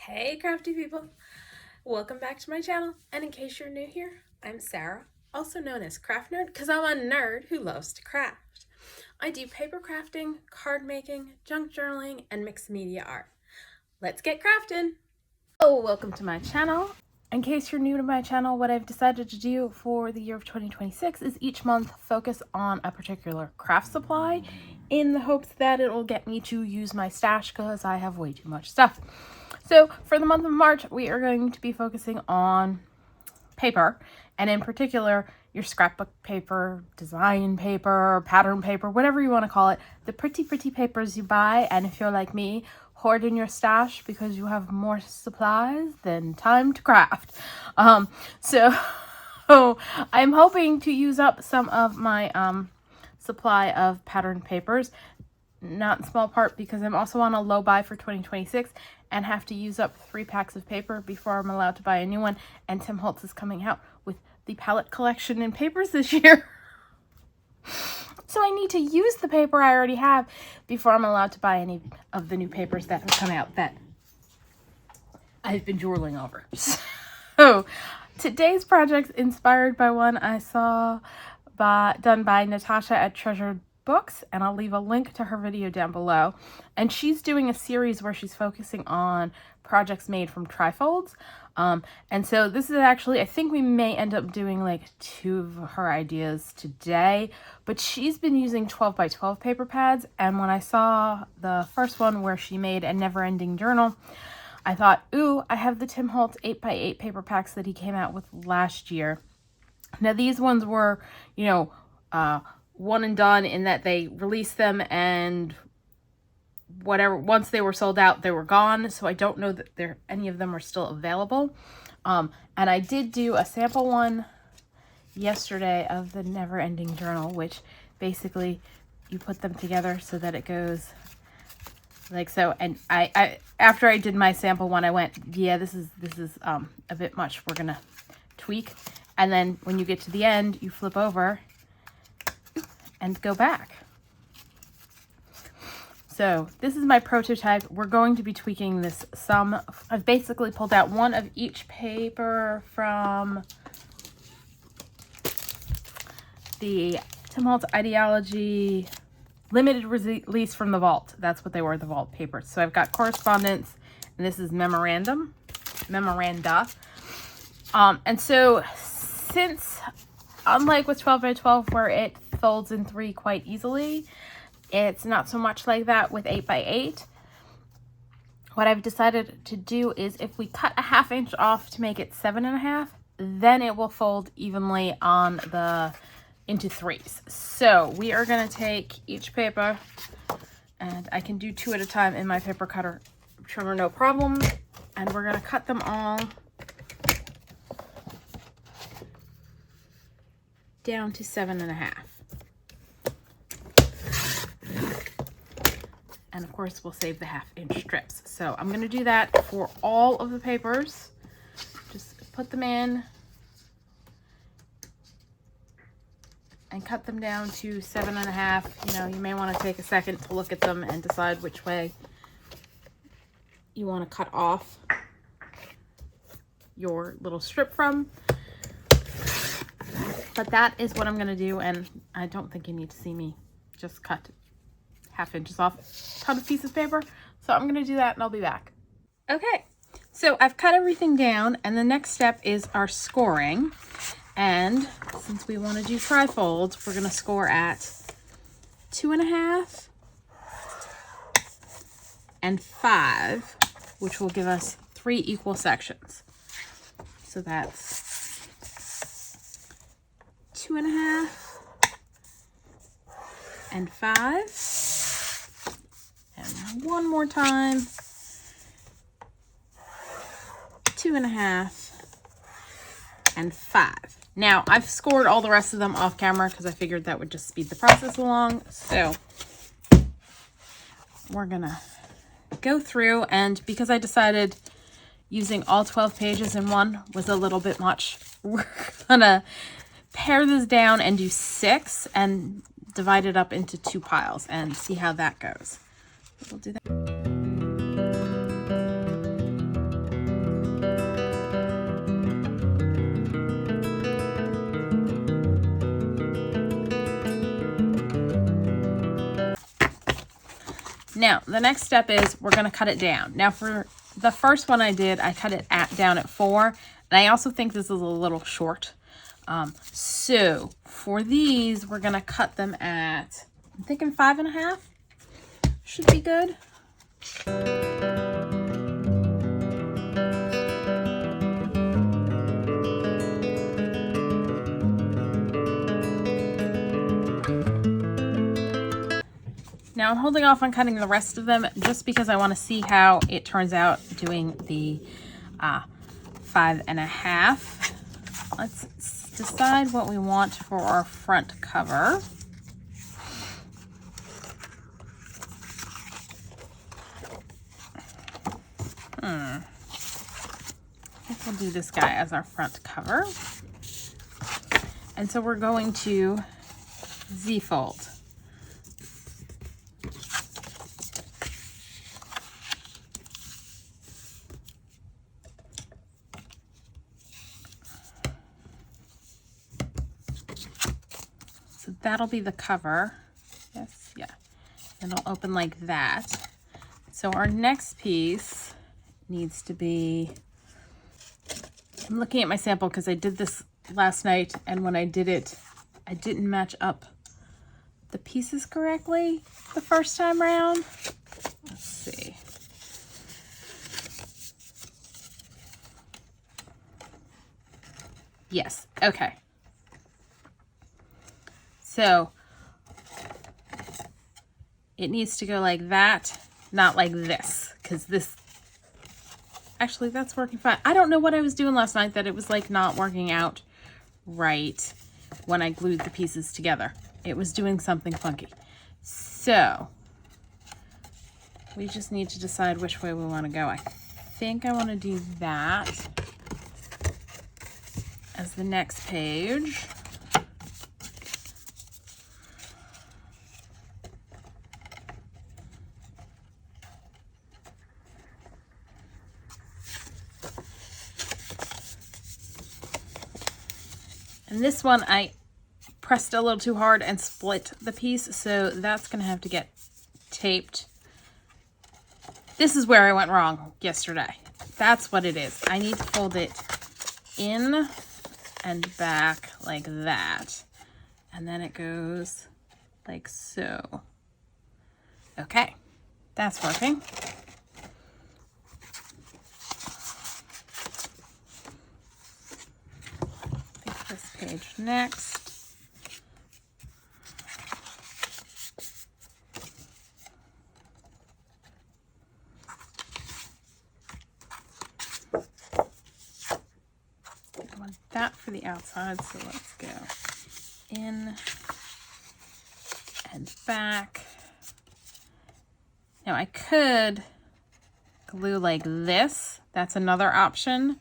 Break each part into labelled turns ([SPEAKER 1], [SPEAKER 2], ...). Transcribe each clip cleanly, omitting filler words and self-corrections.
[SPEAKER 1] Hey crafty people, welcome back to my channel, and in case you're new here, I'm Sarah, also known as Craft Nerd because I'm a nerd who loves to craft. I do paper crafting, card making, junk journaling, and mixed media art. Let's get crafting! Oh, welcome to my channel. In case you're new to my channel, what I've decided to do for the year of 2026 is each month focus on a particular craft supply in the hopes that it will get me to use my stash because I have way too much stuff. So for the month of March, we are going to be focusing on paper, and in particular, your scrapbook paper, design paper, pattern paper, whatever you want to call it, the pretty papers you buy, and if you're like me, hoard in your stash because you have more supplies than time to craft. So I'm hoping to use up some of my supply of pattern papers, not in small part because I'm also on a low buy for 2026 and have to use up 3 packs of paper before I'm allowed to buy a new one, and Tim Holtz is coming out with the palette collection in papers this year. So I need to use the paper I already have before I'm allowed to buy any of the new papers that have come out that I've been drooling over. So today's project's inspired by one I saw done by Natasa at Treasured Books, and I'll leave a link to her video down below. And she's doing a series where she's focusing on projects made from trifolds. And so this is actually, I think we may end up doing like 2 of her ideas today, but she's been using 12 by 12 paper pads. And when I saw the first one where she made a never-ending journal, I thought, ooh, I have the Tim Holtz 8 by 8 paper packs that he came out with last year. Now these ones were, one and done in that they released them and whatever, once they were sold out, they were gone. So I don't know that any of them are still available. And I did do a sample one yesterday of the Never Ending Journal, which basically you put them together so that it goes like so. And I after I did my sample one, I went, yeah, this is a bit much. We're gonna tweak. And then when you get to the end, you flip over and go back. So this is my prototype. We're going to be tweaking this some. I've basically pulled out one of each paper from the Tim Holtz Ideology limited release from the vault. That's what they were, the vault papers. So I've got Correspondence, and this is Memoranda. And so since, unlike with 12 by 12 where it folds in 3 quite easily, it's not so much like that with 8 by 8. What I've decided to do is if we cut a 1/2 inch off to make it 7.5, then it will fold evenly on into 3s. So we are going to take each paper, and I can do 2 at a time in my paper cutter trimmer, no problem. And we're going to cut them all down to 7.5. And of course we'll save the 1/2 inch strips. So I'm going to do that for all of the papers. Just put them in and cut them down to 7.5. You may want to take a second to look at them and decide which way you want to cut off your little strip from. But that is what I'm going to do, and I don't think you need to see me just cut 1/2 inches off a ton of pieces of paper. So I'm going to do that, and I'll be back. Okay, so I've cut everything down, and the next step is our scoring. And since we want to do trifolds, we're going to score at 2.5 and 5, which will give us 3 equal sections. So that's 2.5 and 5, and one more time, 2.5 and 5. Now I've scored all the rest of them off camera because I figured that would just speed the process along. So we're gonna go through, and because I decided using all 12 pages in one was a little bit much, we're gonna pare this down and do 6 and divide it up into 2 piles and see how that goes. We'll do that. Now, the next step is we're going to cut it down. Now, for the first one I did, I cut it down at 4. And I also think this is a little short. So, for these, we're going to cut them at, I'm thinking 5.5. Should be good. Now I'm holding off on cutting the rest of them just because I want to see how it turns out doing the 5.5. Let's decide what we want for our front cover. I think we'll do this guy as our front cover. And so we're going to Z-fold. So that'll be the cover. Yes, yeah. And it'll open like that. So our next piece needs to be, I'm looking at my sample because I did this last night, and when I did it, I didn't match up the pieces correctly the first time around. Let's see. Yes, okay. So it needs to go like that, not like this, because this, actually that's working fine. I don't know what I was doing last night that it was like not working out right when I glued the pieces together. It was doing something funky. So we just need to decide which way we want to go. I think I want to do that as the next page. And this one, I pressed a little too hard and split the piece, so that's going to have to get taped. This is where I went wrong yesterday. That's what it is. I need to fold it in and back like that. And then it goes like so. Okay, that's working. This page next. I want that for the outside, so let's go in and back. Now I could glue like this. That's another option.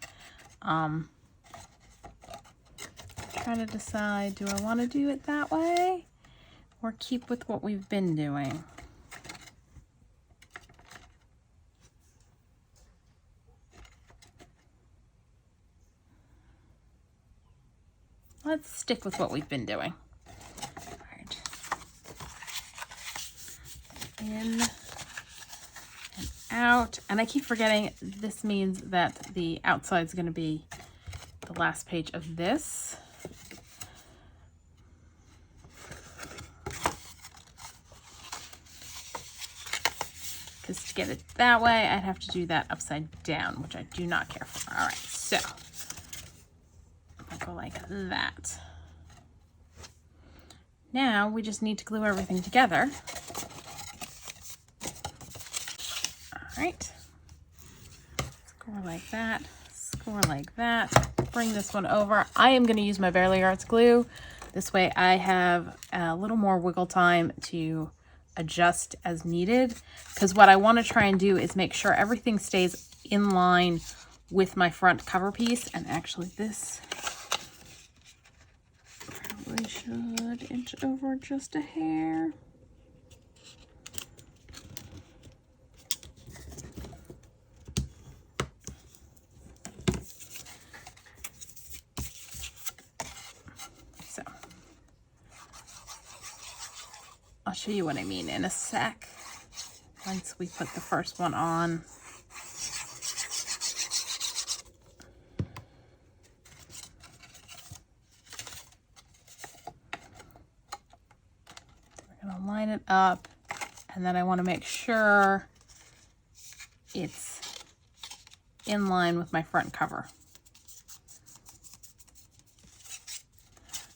[SPEAKER 1] Trying to decide, do I want to do it that way or keep with what we've been doing? Let's stick with what we've been doing. All right. In and out. And I keep forgetting this means that the outside is going to be the last page of this. Because to get it that way, I'd have to do that upside down, which I do not care for. All right, so I'll go like that. Now we just need to glue everything together. All right, score like that, score like that. Bring this one over. I am going to use my Barely Arts glue. This way I have a little more wiggle time to adjust as needed, because what I want to try and do is make sure everything stays in line with my front cover piece. And actually this probably should inch over just a hair. So I'll show you what I mean in a sec. once we put the first one on. We're going to line it up, and then I want to make sure it's in line with my front cover.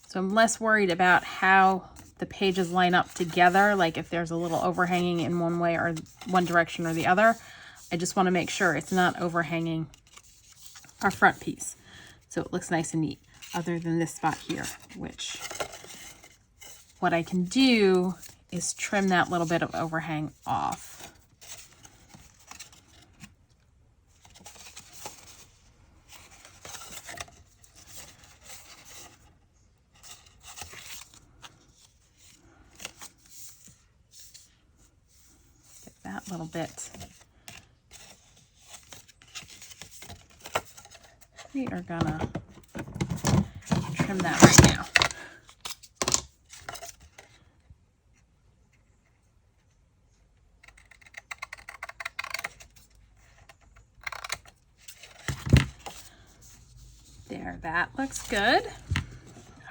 [SPEAKER 1] So I'm less worried about how the pages line up together, like if there's a little overhanging in one way or one direction or the other. I just want to make sure it's not overhanging our front piece, so it looks nice and neat, other than this spot here, which what I can do is trim that little bit of overhang off. That little bit. We are gonna trim that right now. There, that looks good.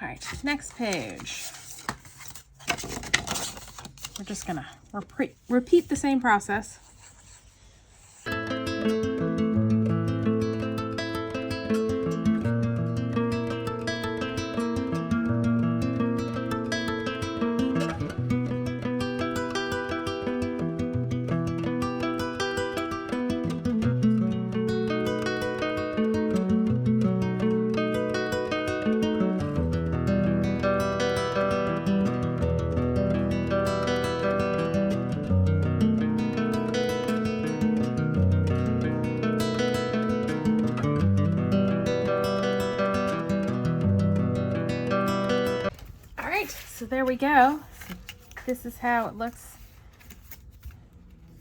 [SPEAKER 1] All right, next page. We're just gonna repeat the same process. So there we go. This is how it looks,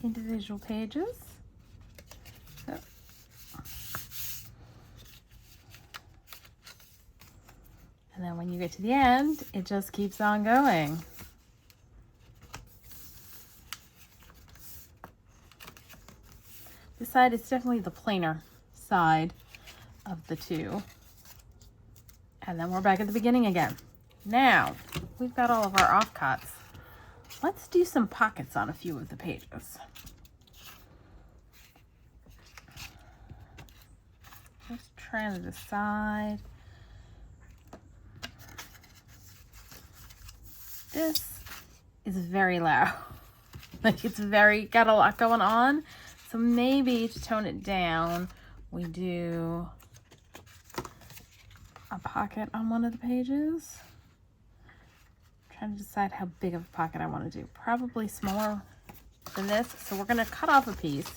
[SPEAKER 1] individual pages. So. And then when you get to the end, it just keeps on going. This side is definitely the plainer side of the two. And then we're back at the beginning again. Now, we've got all of our offcuts. Let's do some pockets on a few of the pages. Just trying to decide. This is very loud. Like it's got a lot going on. So maybe to tone it down, we do a pocket on one of the pages. Trying to decide how big of a pocket I want to do. Probably smaller than this. So we're going to cut off a piece.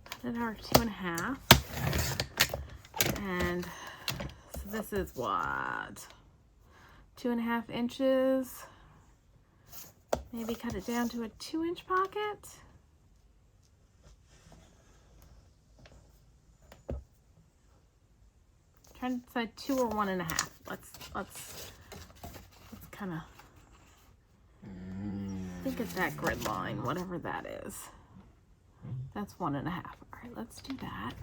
[SPEAKER 1] Cut it our 2.5. And so this is what? 2.5 inches. Maybe cut it down to a 2-inch pocket. Trying to decide 2 or 1.5. Let's kind of think of that grid line, whatever that is. That's 1.5. All right, let's do that.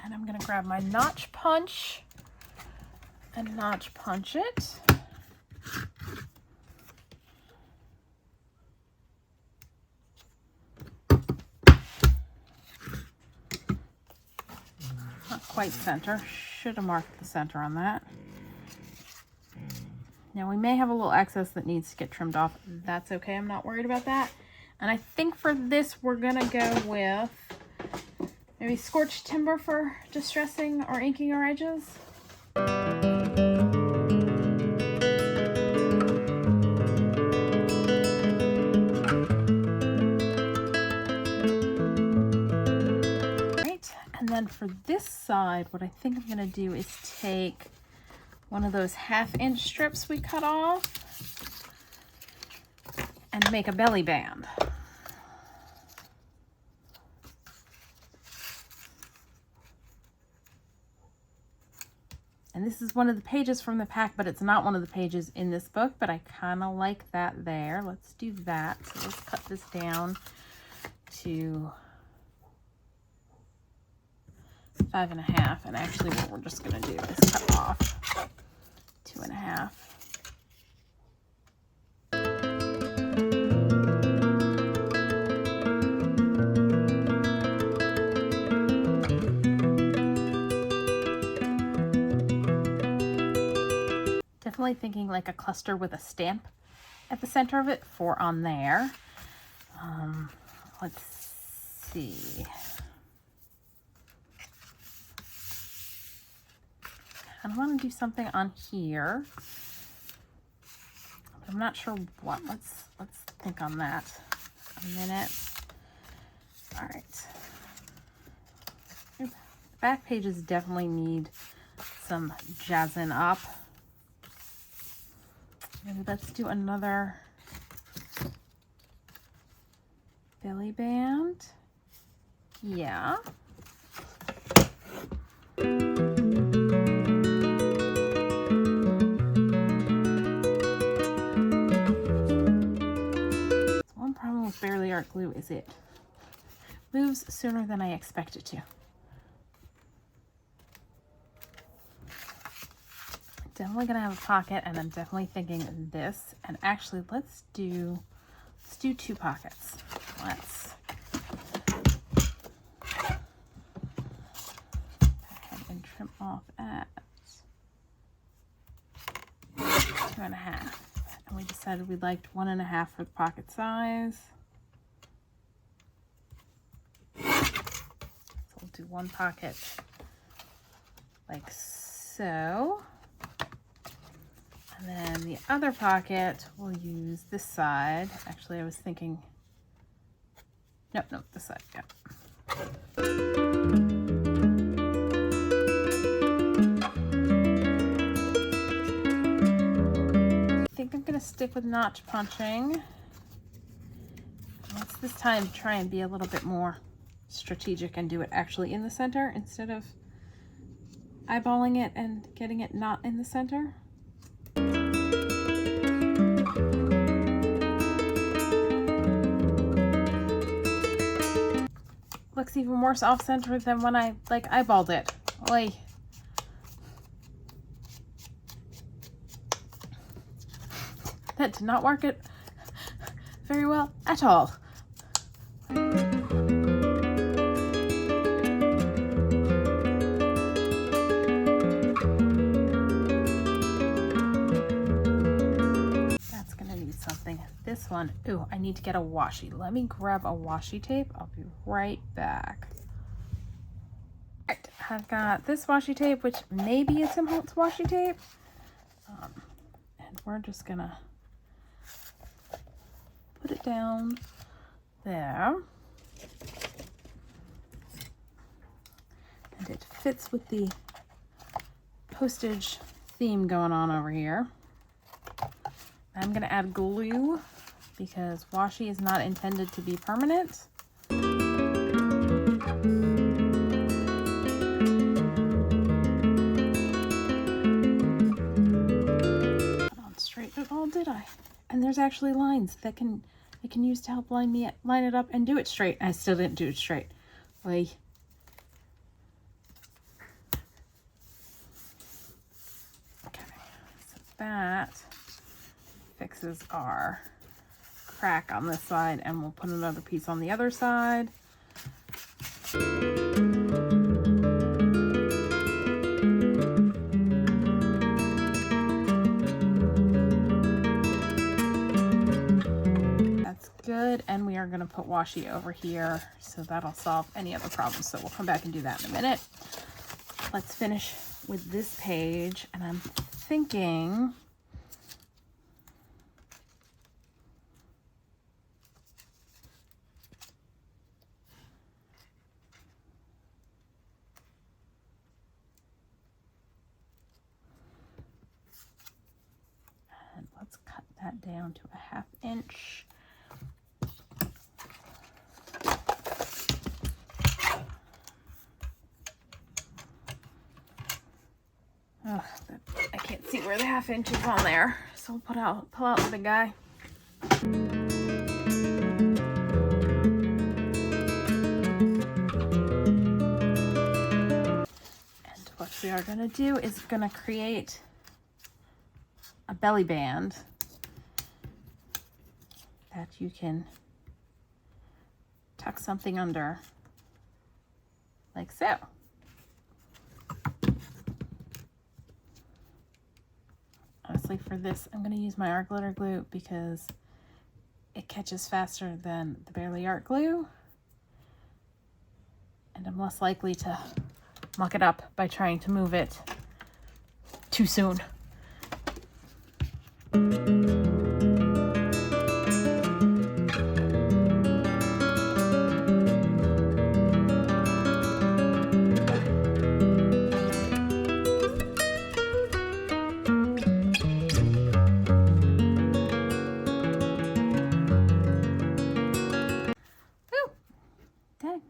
[SPEAKER 1] And I'm gonna grab my notch punch and notch punch it. Quite center. Should have marked the center on that. Now we may have a little excess that needs to get trimmed off. That's okay. I'm not worried about that. And I think for this we're gonna go with maybe scorched timber for distressing or inking our edges. And then for this side, what I think I'm gonna do is take one of those 1/2-inch strips we cut off and make a belly band. And this is one of the pages from the pack, but it's not one of the pages in this book, but I kind of like that there. Let's do that. So let's cut this down to 5.5. And actually what we're just going to do is cut off 2.5. Definitely thinking like a cluster with a stamp at the center of it, 4 on there. Let's see. I want to do something on here. I'm not sure what. Let's think on that a minute. All right. The back pages definitely need some jazzing up. Maybe let's do another belly band. Yeah. One problem with Barely Art glue is it moves sooner than I expect it to. Definitely gonna have a pocket, and I'm definitely thinking this. And actually, let's do 2 pockets. Let's go ahead and trim off at 2.5. And we decided we liked 1.5 for the pocket size. So we'll do 1 pocket like so. And then the other pocket, we'll use this side. Actually, I was thinking, nope, this side, yeah. I think I'm gonna stick with notch punching. Let's this time try and be a little bit more strategic and do it actually in the center instead of eyeballing it and getting it not in the center. Looks even worse off-center than when I eyeballed it. Oy. That did not work it very well at all. This one, ooh, I need to get a washi. Let me grab a washi tape. I'll be right back. All right, I've got this washi tape, which maybe is Tim Holtz washi tape. And we're just gonna put it down there. And it fits with the postage theme going on over here. I'm going to add glue because washi is not intended to be permanent. Put on straight at all, did I? And there's actually lines that I can use to help line it up and do it straight. I still didn't do it straight. Like, okay, so that fixes our crack on this side, and we'll put another piece on the other side. That's good, and we are going to put washi over here, so that'll solve any other problems. So we'll come back and do that in a minute. Let's finish with this page, and I'm thinking down to a 1/2 inch. where the 1/2 inch is on there. So we'll pull out the big guy. And what we are going to do is going to create a belly band that you can tuck something under like so. Honestly, for this, I'm going to use my art glitter glue because it catches faster than the Barely Art glue. And I'm less likely to muck it up by trying to move it too soon.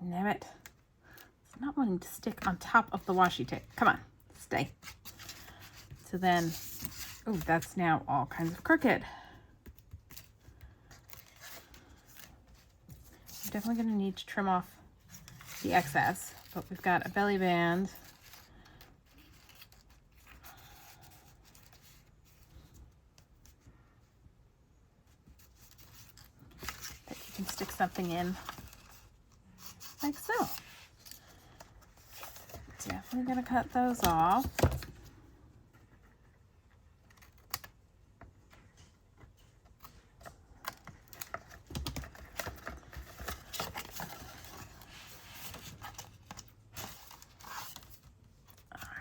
[SPEAKER 1] Damn it. It's not wanting to stick on top of the washi tape. Come on, stay. So then, oh, that's now all kinds of crooked. I'm definitely going to need to trim off the excess, but we've got a belly band. That you can stick something in. Like so. Definitely going to cut those off.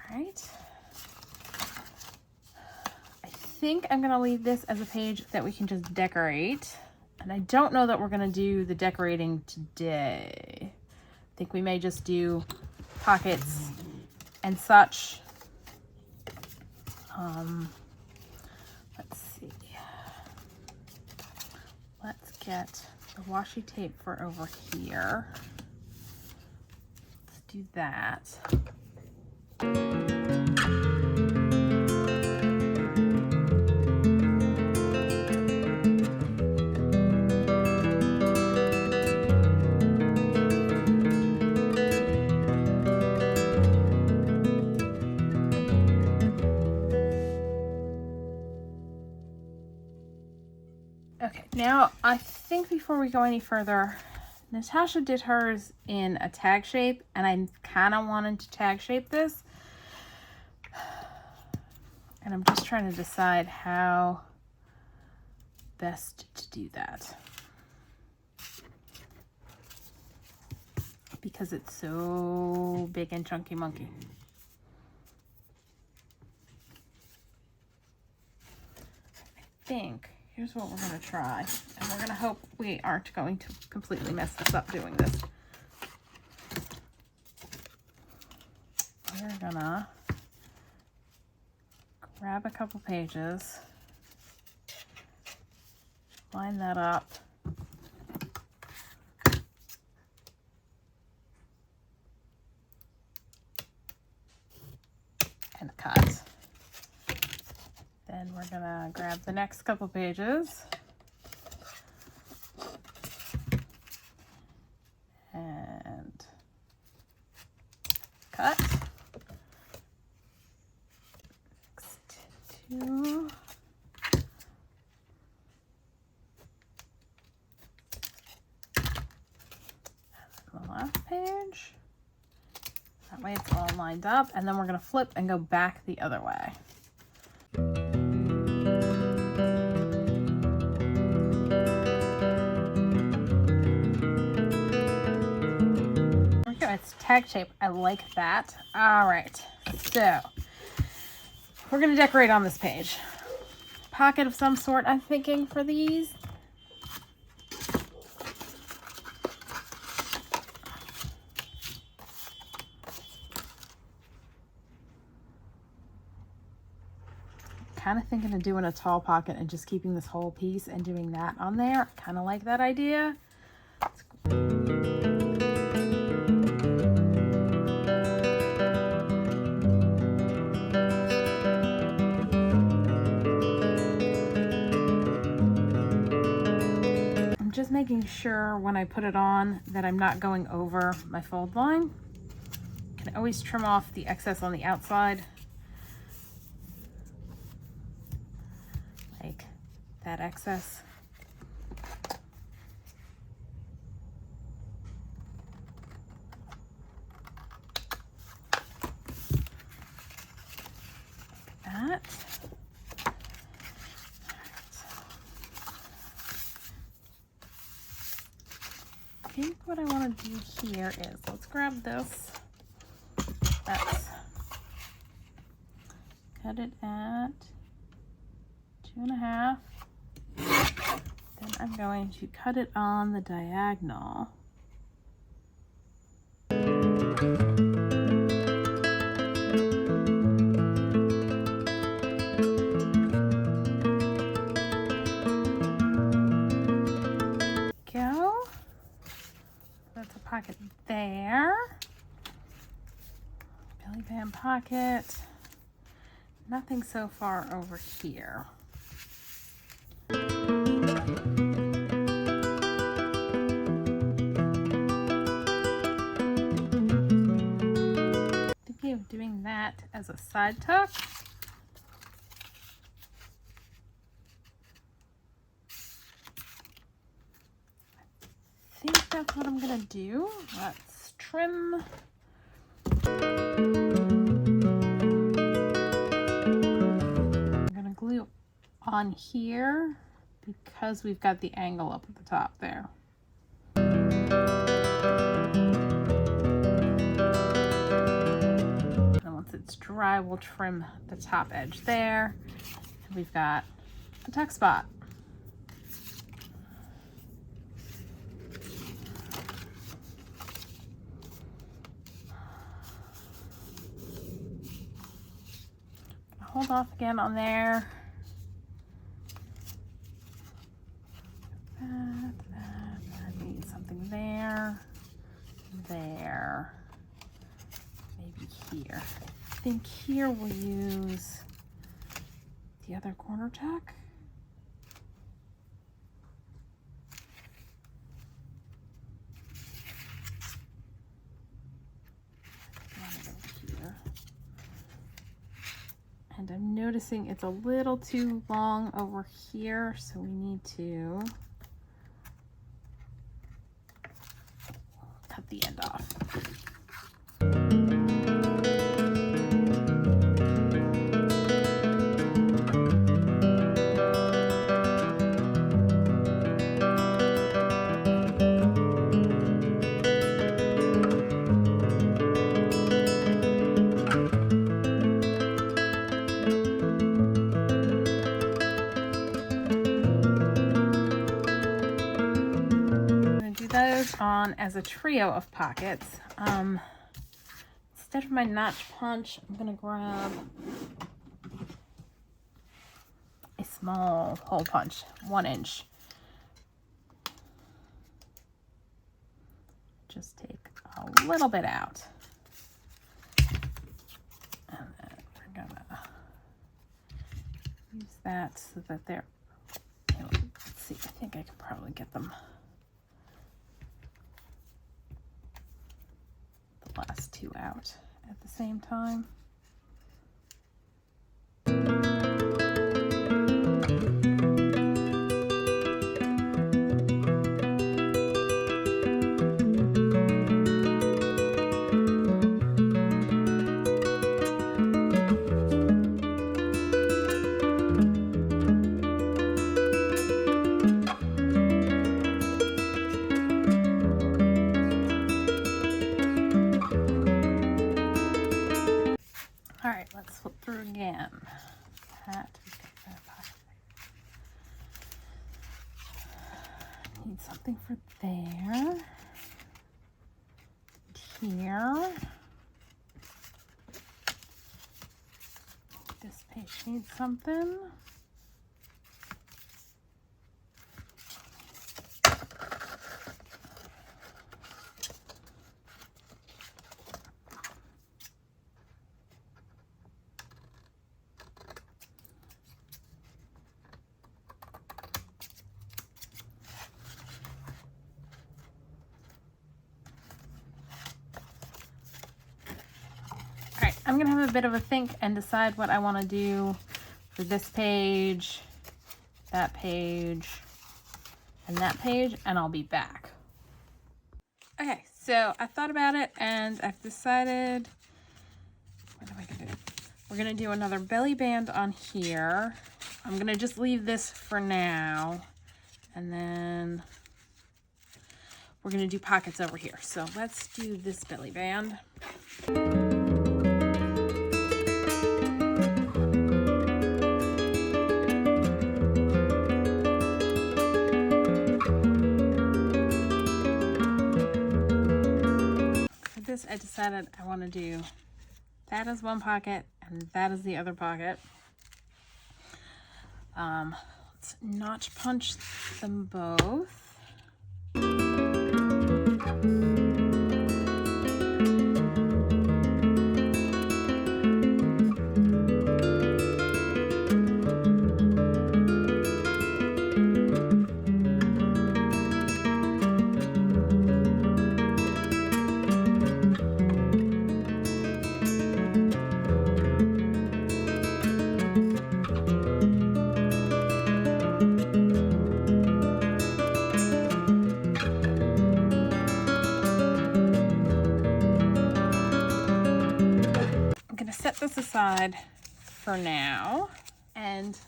[SPEAKER 1] Alright. I think I'm going to leave this as a page that we can just decorate. And I don't know that we're going to do the decorating today. I think we may just do pockets and such. Let's see. Let's get the washi tape for over here. Let's do that. Okay, now I think before we go any further, Natasha did hers in a tag shape, and I kind of wanted to tag shape this. And I'm just trying to decide how best to do that. Because it's so big and chunky monkey. I think here's what we're going to try. And we're going to hope we aren't going to completely mess this up doing this. We're going to grab a couple pages, line that up, and cut. Then we're gonna grab the next couple pages and cut. Next two. And the last page. That way it's all lined up, and then we're gonna flip and go back the other way. It's tag shape. I like that. All right, so we're gonna decorate on this page. Pocket of some sort, I'm thinking, for these. Kind of thinking of doing a tall pocket and just keeping this whole piece and doing that on there. Kind of like that idea. making sure when I put it on that I'm not going over my fold line. Can always trim off the excess on the outside, like that excess. Like that. I think what I want to do here is, let's grab this. Let's cut it at 2.5. Then I'm going to cut it on the diagonal. Go. That's a pocket there. Belly band pocket. Nothing so far over here. Thinking of doing that as a side tuck. I think that's what I'm gonna do. Let's trim. Glue on here because we've got the angle up at the top there. And once it's dry, we'll trim the top edge there. And we've got the tuck spot. Hold off again on there. I need something there, there, maybe here. I think here we'll use the other corner tuck. And I'm noticing it's a little too long over here, so we need to cut the end off. On as a trio of pockets. Instead of my notch punch, I'm gonna grab a small hole punch, 1 inch. Just take a little bit out. And then we're gonna use that so that they're, let's see, I think I can probably get them. Last 2 out at the same time. Let's flip through again. Need something for there. Here. This page needs something. I'm gonna have a bit of a think and decide what I want to do for this page, that page, and that page, and I'll be back. Okay, so I thought about it and I've decided, what am I gonna do? We're gonna do another belly band on here. I'm gonna just leave this for now, and then we're gonna do pockets over here. So let's do this belly band. For this, I decided I want to do that as one pocket and that is the other pocket. Let's notch punch them both. Set this aside for now, and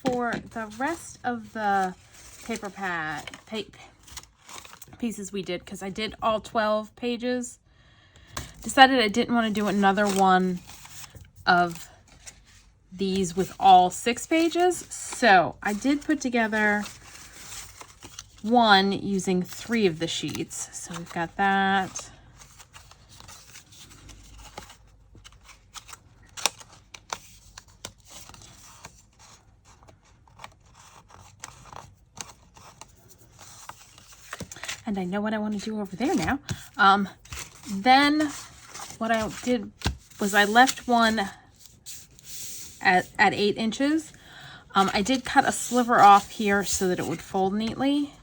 [SPEAKER 1] for the rest of the paper pad pieces we did, because I did all 12 pages, decided I didn't want to do another one of these with all 6 pages, so I did put together one using 3 of the sheets. So we've got that. And I know what I want to do over there now. Then what I did was I left one at 8 inches. I did cut a sliver off here so that it would fold neatly.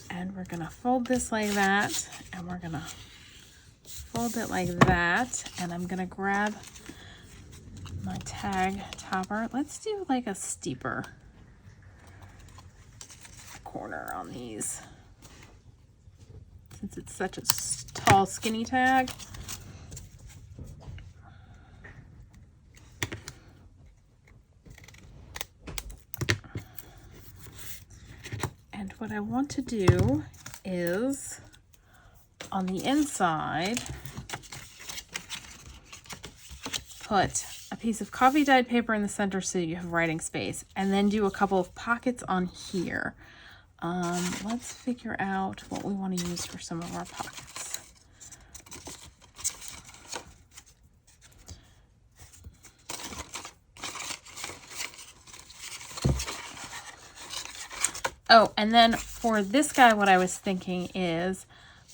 [SPEAKER 1] And we're going to fold this like that. And we're going to fold it like that. And I'm going to grab my tag topper. Let's do like a steeper corner on these, since it's such a tall, skinny tag. And what I want to do is, on the inside, put a piece of coffee dyed paper in the center so you have writing space, and then do a couple of pockets on here. Let's figure out what we want to use for some of our pockets. Oh, and then for this guy, what I was thinking is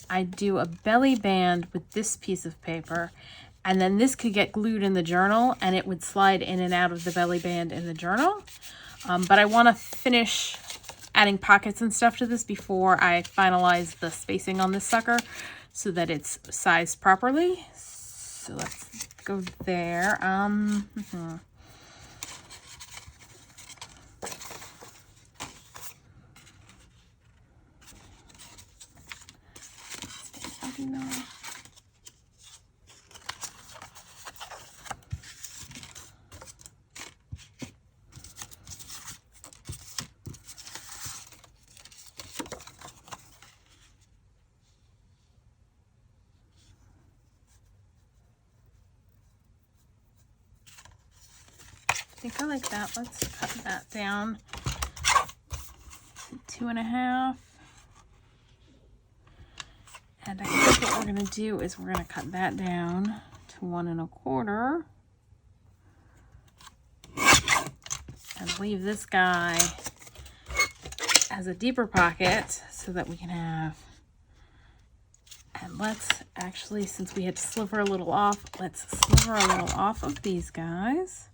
[SPEAKER 1] I do a belly band with this piece of paper, and then this could get glued in the journal and it would slide in and out of the belly band in the journal. But I want to finish adding pockets and stuff to this before I finalize the spacing on this sucker so that it's sized properly. So let's go there. I think I like that. Let's cut that down to 2.5. And I think what we're going to do is we're going to cut that down to 1.25. And leave this guy as a deeper pocket so that we can have, and let's actually, since we had to sliver a little off, let's sliver a little off of these guys.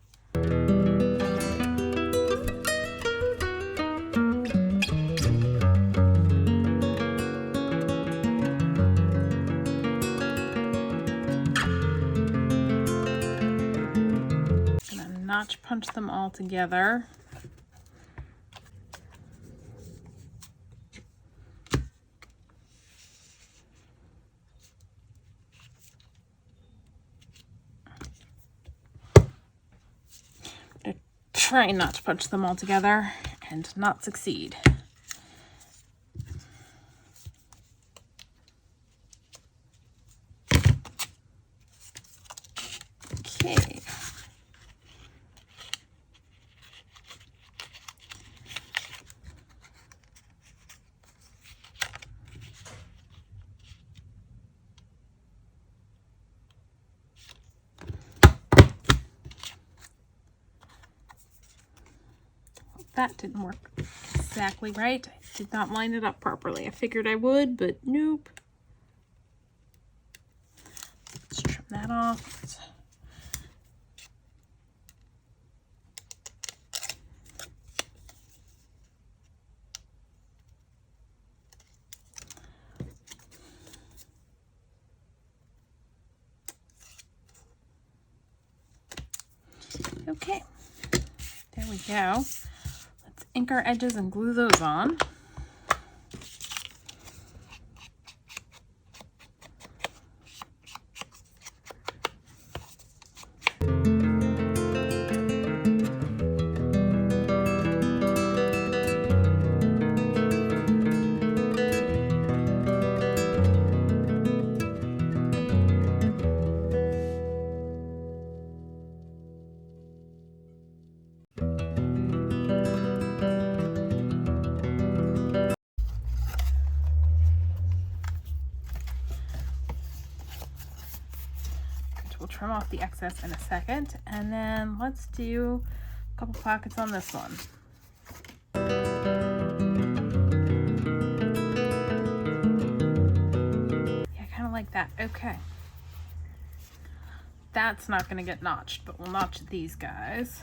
[SPEAKER 1] notch punch them all together. Try not to punch them all together and not succeed. Okay. That didn't work exactly right. I did not line it up properly. I figured I would, but nope. Let's trim that off. Okay, there we go. Ink our edges and glue those on. We'll trim off the excess in a second, and then let's do a couple pockets on this one. Yeah, kind of like that. Okay. That's not going to get notched, but we'll notch these guys.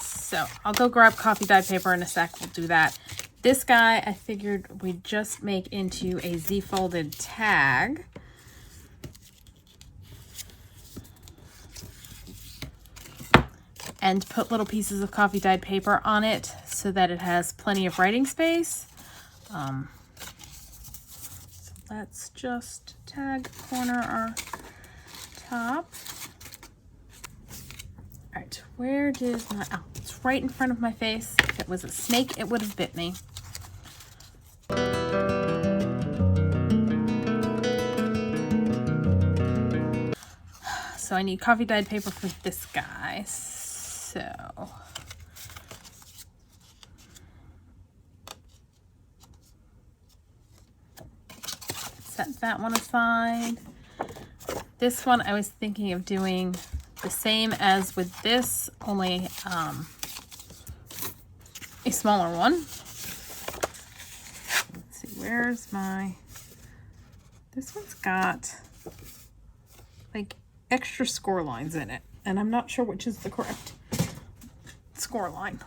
[SPEAKER 1] So I'll go grab coffee dyed paper in a sec. We'll do that. This guy, I figured we'd just make into a Z-folded tag. And put little pieces of coffee dyed paper on it so that it has plenty of writing space. So let's just tag corner our top. All right, where did my, oh, it's right in front of my face. If it was a snake, it would have bit me. So I need coffee dyed paper for this guy. So set that one aside. This one I was thinking of doing the same as with this, only a smaller one. Let's see, where's my, this one's got like extra score lines in it, and I'm not sure which is the correct score line.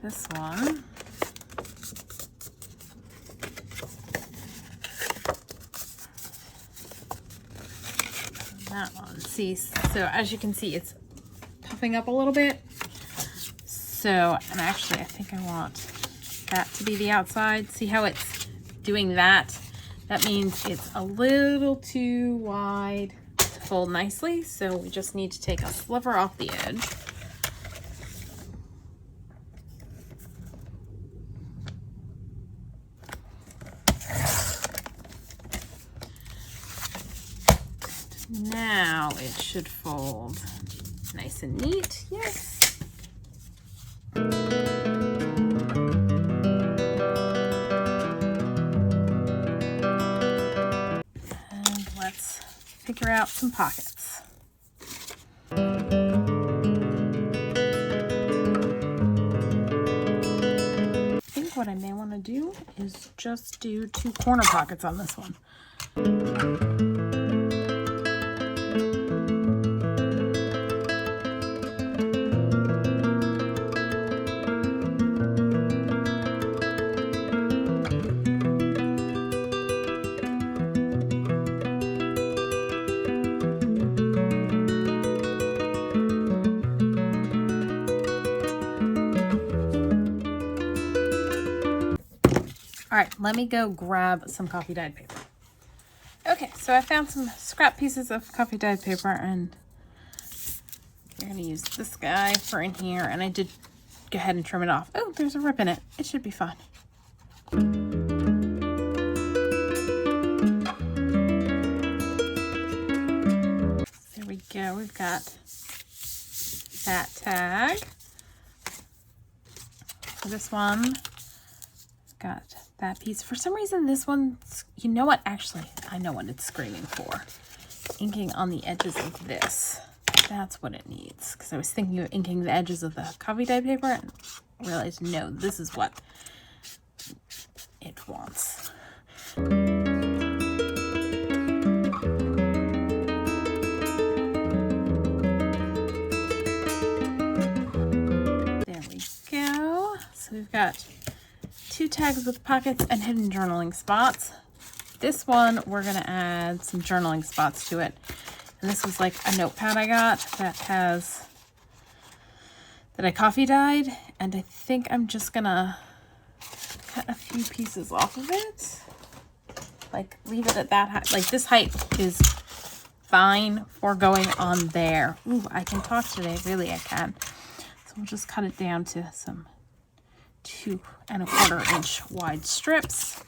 [SPEAKER 1] This one. That one. See, so as you can see, it's puffing up a little bit. So, and actually I think I want that to be the outside. See how it's doing that? That means it's a little too wide to fold nicely. So we just need to take a sliver off the edge. Now it should fold nice and neat. Yes. And let's figure out some pockets. I think what I may want to do is just do 2 corner pockets on this one. All right, let me go grab some coffee dyed paper. Okay, so I found some scrap pieces of coffee dyed paper, and we're gonna use this guy for in here, and I did go ahead and trim it off. Oh, there's a rip in it. It should be fine. There we go, we've got that tag. This one, got that piece. For some reason, this one, you know what? Actually, I know what it's screaming for. Inking on the edges of this. That's what it needs. Because I was thinking of inking the edges of the coffee dyed paper and realized, no, this is what it wants. There we go. So we've got 2 tags with pockets and hidden journaling spots. This one, we're gonna add some journaling spots to it. And this was like a notepad I got that I coffee dyed. And I think I'm just gonna cut a few pieces off of it. Like leave it at that height. Like this height is fine for going on there. Ooh, I can talk today, really I can. So we'll just cut it down to some 2 1/4 inch wide strips.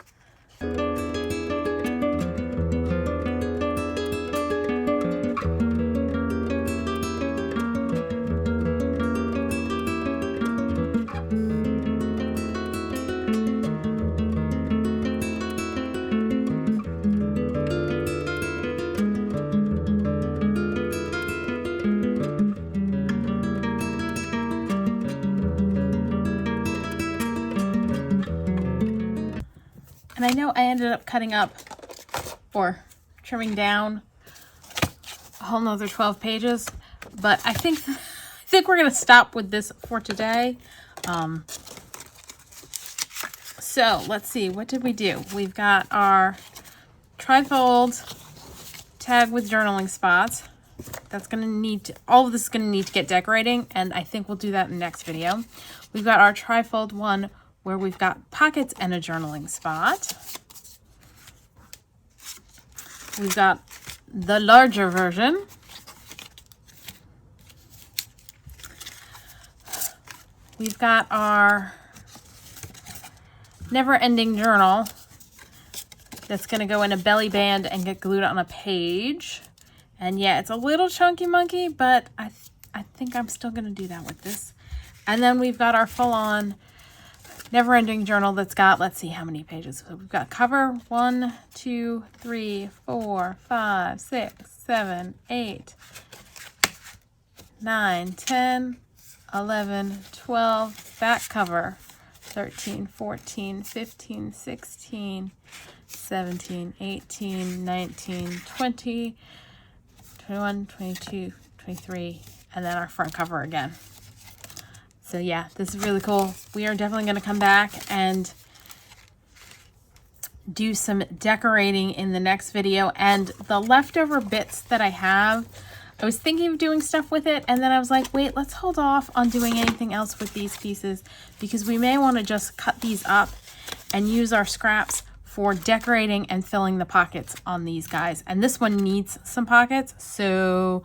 [SPEAKER 1] And I know I ended up cutting up or trimming down a whole nother 12 pages, but I think we're gonna stop with this for today. So let's see, what did we do? We've got our trifold tag with journaling spots. That's gonna need to, all of this is gonna need to get decorating, and I think we'll do that in the next video. We've got our trifold one where we've got pockets and a journaling spot. We've got the larger version. We've got our never-ending journal that's going to go in a belly band and get glued on a page. And yeah, it's a little chunky monkey, but I think I'm still going to do that with this. And then we've got our full-on never-ending journal that's got, let's see how many pages. So we've got cover 1, 2, 3, 4, 5, 6, 7, 8, 9, 10, 11, 12, back cover 13, 14, 15, 16, 17, 18, 19, 20, 21, 22, 23, and then our front cover again. So yeah, this is really cool. We are definitely going to come back and do some decorating in the next video. And the leftover bits that I have, I was thinking of doing stuff with it, and then I was like, wait, let's hold off on doing anything else with these pieces because we may want to just cut these up and use our scraps for decorating and filling the pockets on these guys. And this one needs some pockets. So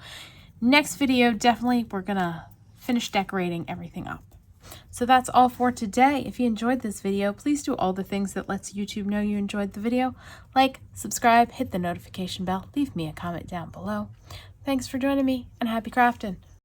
[SPEAKER 1] next video, definitely we're going to finish decorating everything up. So that's all for today. If you enjoyed this video, please do all the things that lets YouTube know you enjoyed the video. Like, subscribe, hit the notification bell, leave me a comment down below. Thanks for joining me, and happy crafting!